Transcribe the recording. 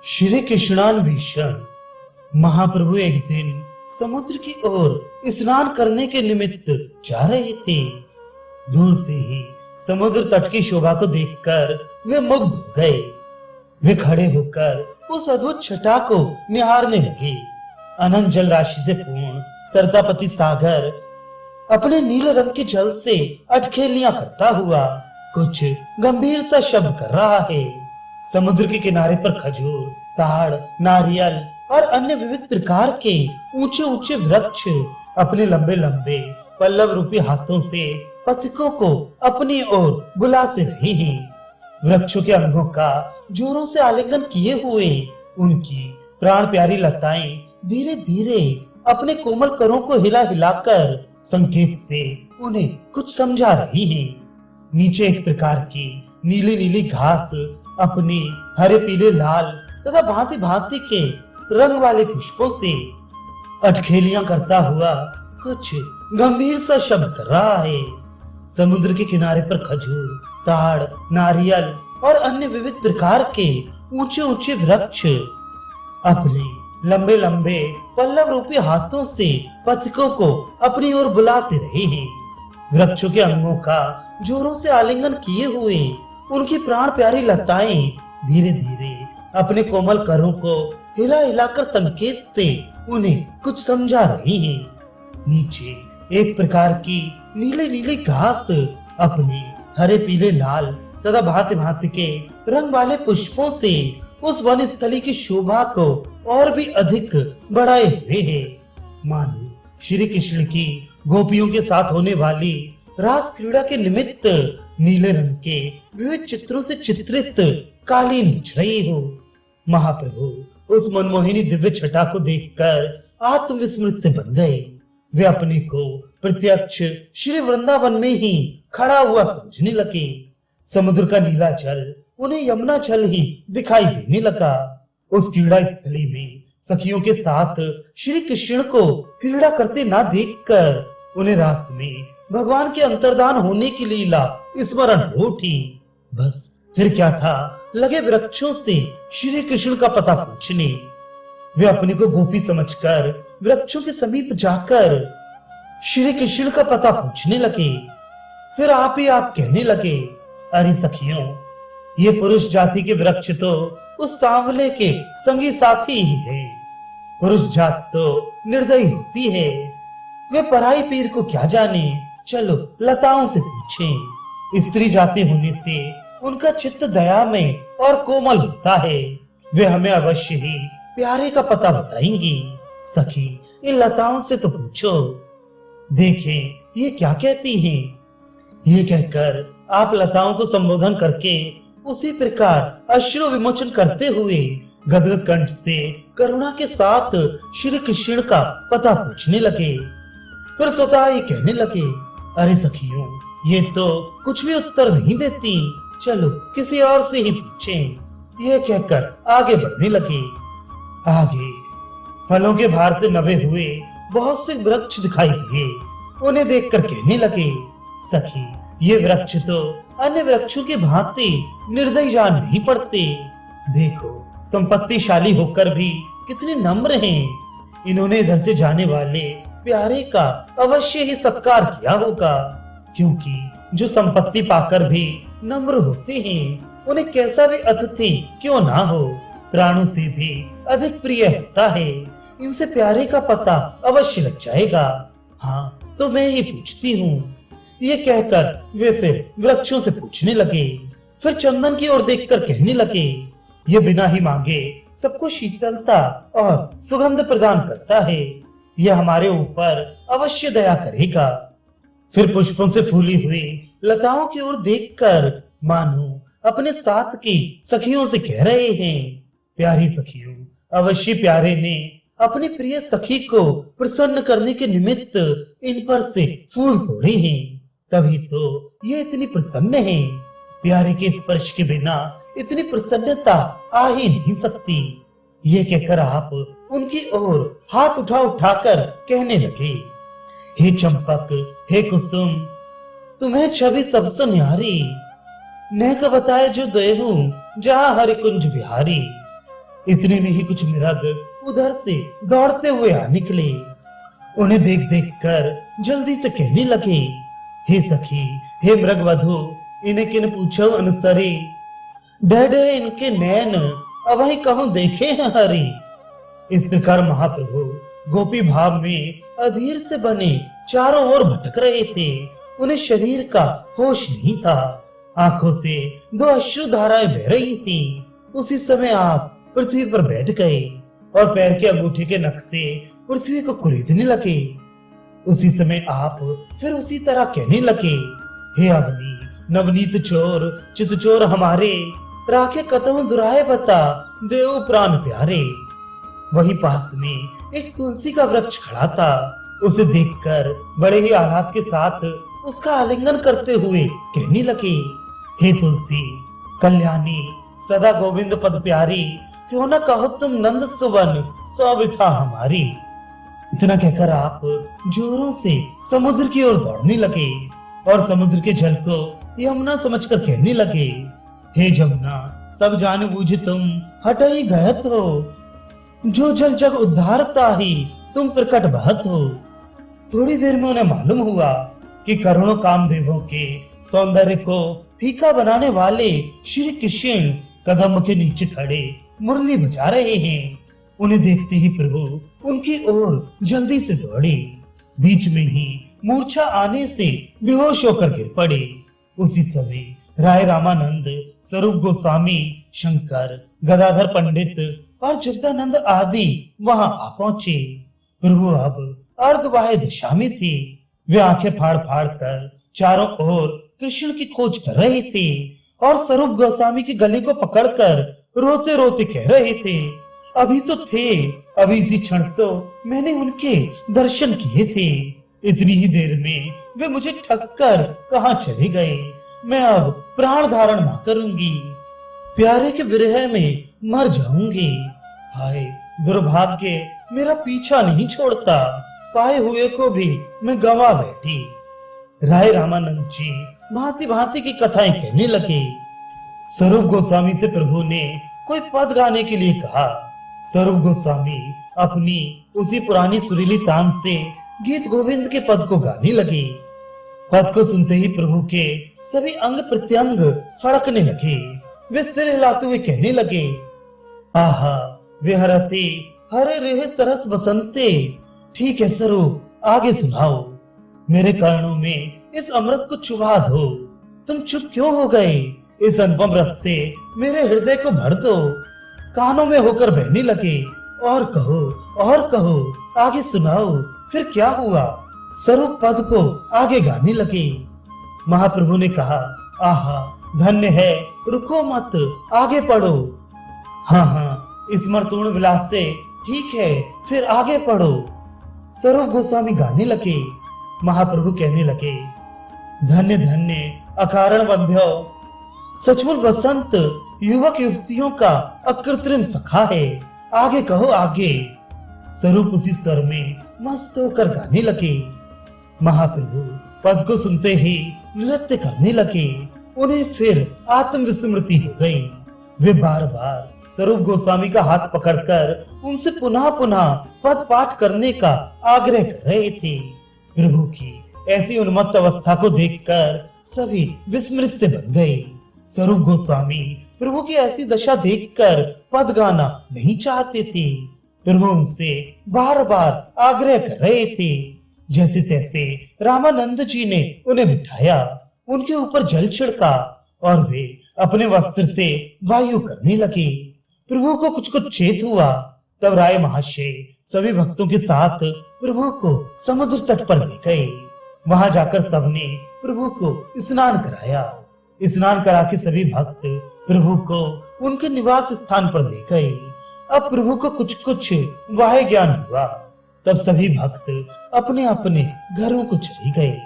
श्री कृष्णान्वेषण। महाप्रभु एक दिन समुद्र की ओर स्नान करने के निमित्त जा रहे थे। दूर से ही समुद्र तट की शोभा को देखकर वे मुग्ध हो गए। वे खड़े होकर उस अद्भुत छटा को निहारने लगे। अनंत जल राशि से पूर्ण सरतापति सागर अपने नीले रंग के जल से अटखेलियां करता हुआ कुछ गंभीर सा शब्द कर रहा है। समुद्र के किनारे पर खजूर, ताड़, नारियल और अन्य विविध प्रकार के ऊंचे ऊंचे वृक्ष अपने लंबे लंबे पल्लव रूपी हाथों से पथिकों को अपनी ओर बुला से रहे हैं। वृक्षों के अंगों का जोरों से आलिंगन किए हुए उनकी प्राण प्यारी लताएं धीरे धीरे अपने कोमल करों को हिला हिलाकर संकेत से उन्हें कुछ समझा रही हैं। नीचे एक प्रकार की नीली नीली घास अपने हरे पीले लाल तथा भांति भांति के रंग वाले पुष्पों से अटखेलियां करता हुआ कुछ गंभीर सा शब्द कर रहा है। समुद्र के किनारे पर खजूर, ताड़, नारियल और अन्य विविध प्रकार के ऊंचे ऊंचे वृक्ष अपने लंबे लंबे पल्लव रूपी हाथों से पथिकों को अपनी ओर बुला से रहे हैं। वृक्षों के अंगों का जोरों से आलिंगन किए हुए उनकी प्राण प्यारी लताएं धीरे धीरे अपने कोमल करों को हिला हिलाकर संकेत से उन्हें कुछ समझा रही हैं। नीचे एक प्रकार की नीले नीली घास अपने हरे पीले लाल तथा भांति भांति के रंग वाले पुष्पों से उस वन स्थली की शोभा को और भी अधिक बढ़ाए हुए है। मानो श्री कृष्ण की गोपियों के साथ होने वाली रास क्रीड़ा के निमित्त नीले रंग के विविध चित्रों से चित्रित कालीन बिछ रही हो। महाप्रभु उस मनमोहिनी दिव्य छटा को देखकर आत्मविस्मृत से बन गए। वे अपने को प्रत्यक्ष श्री वृंदावन में ही खड़ा हुआ समझने लगे। समुद्र का नीला जल उन्हें यमुना जल ही दिखाई देने लगा। उस क्रीड़ा स्थली में सखियों के साथ श्री कृष्ण को क्रीड़ा करते ना देखकर उन्हें रात में भगवान के अंतर्धान होने की लीला स्मरण हो उठी। बस फिर क्या था, लगे वृक्षों से श्री कृष्ण का पता पूछने। वे अपने को गोपी समझकर वृक्षों के समीप जाकर श्री कृष्ण का पता पूछने लगे। फिर आप ही आप कहने लगे, अरे सखियों, ये पुरुष जाति के वृक्ष तो उस सांवले के संगी साथी ही है। पुरुष जात तो निर्दयी होती है, वे पराई पीर को क्या जाने। चलो लताओं से पूछें। स्त्री जाति होने से उनका चित्त दया में और कोमल होता है। वे हमें अवश्य ही प्यारे का पता बताएंगी। सखी, इन लताओं से तो पूछो, देखें ये क्या कहती हैं। ये कहकर आप लताओं को संबोधन करके उसी प्रकार अश्रु विमोचन करते हुए गदगद कंठ से करुणा के साथ श्री कृष्ण का पता पूछने लगे। फिर स्वतः ही कहने लगे, अरे सखियों, ये तो कुछ भी उत्तर नहीं देती, चलो किसी और से ही पूछें। ये कहकर आगे बढ़ने लगे। आगे फलों के भार से नभे हुए बहुत से वृक्ष दिखाई दिए। उन्हें देखकर कहने लगे, सखी, ये वृक्ष तो अन्य वृक्षों की भांति निर्दयी जान नहीं पड़ते। देखो, संपत्तिशाली होकर भी कितने नम्र हैं। इन्होंने इधर से जाने वाले प्यारे का अवश्य ही सत्कार किया होगा, क्योंकि जो संपत्ति पाकर भी नम्र होते हैं, उन्हें कैसा भी अतिथि क्यों ना हो, प्राणों से भी अधिक प्रिय होता है। इनसे प्यारे का पता अवश्य लग जाएगा। हाँ, तो मैं ही पूछती हूँ। ये कहकर वे फिर वृक्षों से पूछने लगे। फिर चंदन की ओर देखकर कहने लगे, ये बिना ही मांगे सबको शीतलता और सुगंध प्रदान करता है। यह हमारे ऊपर अवश्य दया करेगा। फिर पुष्पों से फूली हुई लताओं की ओर देखकर मानो अपने साथ की सखियों से कह रहे हैं, प्यारी सखियों, अवश्य प्यारे ने अपनी प्रिय सखी को प्रसन्न करने के निमित्त इन पर से फूल तोड़े हैं, तभी तो ये इतनी प्रसन्न है। प्यारे के स्पर्श के बिना इतनी प्रसन्नता आ ही नहीं सकती। ये कहकर आप उनकी ओर हाथ उठा उठाकर कहने लगे, हे चंपक, हे कुसुम, तुम्हें छवि सबसे न्यारी, नेक बताए जो देहूं जहाँ हरि कुंज बिहारी। इतने में ही कुछ मृग उधर से दौड़ते हुए आ निकले। उन्हें देख देख कर जल्दी से कहने लगे, हे सखी, हे मृग वधु, इन्हें किन पूछो अनुसरी, डे इनके नैन अवहीं कहूं देखे हैं हरी। इस प्रकार महाप्रभु गोपी भाव में अधीर से बने चारों ओर भटक रहे थे। उन्हें शरीर का होश नहीं था। आंखों से दो अश्रु धाराएं बह रही थी। उसी समय आप पृथ्वी पर बैठ गए और पैर के अंगूठे के नख से पृथ्वी को कुरेदने लगे। उसी समय आप फिर उसी तरह कहने लगे, हे अवनी, नवनीत चोर चित चोर हमारे, राखे कतहु दुराए बता, देव प्राण प्यारे। वही पास में एक तुलसी का वृक्ष खड़ा था। उसे देखकर बड़े ही आह्लाद के साथ उसका आलिंगन करते हुए कहने लगे, हे तुलसी कल्याणी, सदा गोविंद पद प्यारी, क्यों न कहो तुम नंद सुवन सविता हमारी। इतना कहकर आप जोरों से समुद्र की ओर दौड़ने लगे और समुद्र के जल को यमुना समझकर कहने लगे, हे जमुना, सब जान बूझ तुम हटई गयत हो, जो जल जग उद्धारता ही तुम प्रकट बहत हो। थोड़ी देर में उन्हें मालूम हुआ कि करोड़ों कामदेवों के सौंदर्य को फीका बनाने वाले श्री कृष्ण कदम के नीचे खड़े मुरली बजा रहे हैं। उन्हें देखते ही प्रभु उनकी ओर जल्दी से दौड़े। बीच में ही मूर्छा आने से बेहोश होकर गिर पड़े। उसी समय राय रामानंद, स्वरूप गोस्वामी, शंकर, गदाधर पंडित और जगदानंद आदि वहां आ पहुंचे। प्रभु अब अर्धवाह्य दशा में थे। वे आंखें फाड़ फाड़ कर चारों ओर कृष्ण की खोज कर रहे थे और स्वरूप गोस्वामी के गले को पकड़कर रोते रोते कह रहे थे, अभी तो थे, अभी इसी क्षण तो मैंने उनके दर्शन किए थे। इतनी ही देर में वे मुझे ठग कर कहां चले गए। मैं अब प्राण धारण ना करूंगी, प्यारे के विरह में मर जाऊंगी। हाय दुर्भाग्य मेरा पीछा नहीं छोड़ता, पाए हुए को भी मैं गवा बैठी। राय रामानंद जी भांति भांति की कथाएं कहने लगे। स्वरूप गोस्वामी से प्रभु ने कोई पद गाने के लिए कहा। स्वरूप गोस्वामी अपनी उसी पुरानी सुरीली तान से गीत गोविंद के पद को गाने लगे। पद को सुनते ही प्रभु के सभी अंग प्रत्यंग फड़कने लगे। वे सिर हिलाते हुए कहने लगे, आहा विहरते हरे रेह सरस बसंते। ठीक है स्वरूप, आगे सुनाओ। मेरे कर्णों में इस अमृत को चुबा दो। तुम चुप क्यों हो गए? इस अनुपम रस से मेरे हृदय को भर दो। कानों में होकर बहने लगे। और कहो, और कहो, आगे सुनाओ, फिर क्या हुआ? स्वरूप पद को आगे गाने लगे। महाप्रभु ने कहा, आहा धन्य है, रुको मत, आगे पढ़ो। हाँ हाँ, स्मरतूर्ण विलास से ठीक है, फिर आगे पढ़ो। स्वरूप गोस्वामी गाने लगे। महाप्रभु कहने लगे, धन्य धन्य अकारण बंध्यो, सचमुच बसंत युवक युवतियों का अकृत्रिम सखा है। आगे कहो, आगे। स्वरूप उसी स्वर में मस्त होकर गाने लगे। महाप्रभु पद को सुनते ही नृत्य करने लगे। उन्हें फिर आत्मविस्मृति हो गई। वे बार बार स्वरूप गोस्वामी का हाथ पकड़कर उनसे पुनः पुनः पद पाठ करने का आग्रह कर रहे थे। प्रभु की ऐसी उन्मत्त अवस्था को देखकर सभी विस्मृत से बन गए। स्वरूप गोस्वामी प्रभु की ऐसी दशा देखकर पद गाना नहीं चाहते थे। प्रभु उनसे बार बार आग्रह कर रहे थे। जैसे तैसे रामानंद जी ने उन्हें बिठाया, उनके ऊपर जल छिड़का और वे अपने वस्त्र से वायु करने लगे। प्रभु को कुछ चेत हुआ। तब राय महाशय सभी भक्तों के साथ प्रभु को समुद्र तट पर ले गए। वहां जाकर सबने प्रभु को स्नान कराया। स्नान करा के सभी भक्त प्रभु को उनके निवास स्थान पर ले गए। अब प्रभु को कुछ वाह्य ज्ञान हुआ। तब सभी भक्त अपने अपने घरों को चले गए।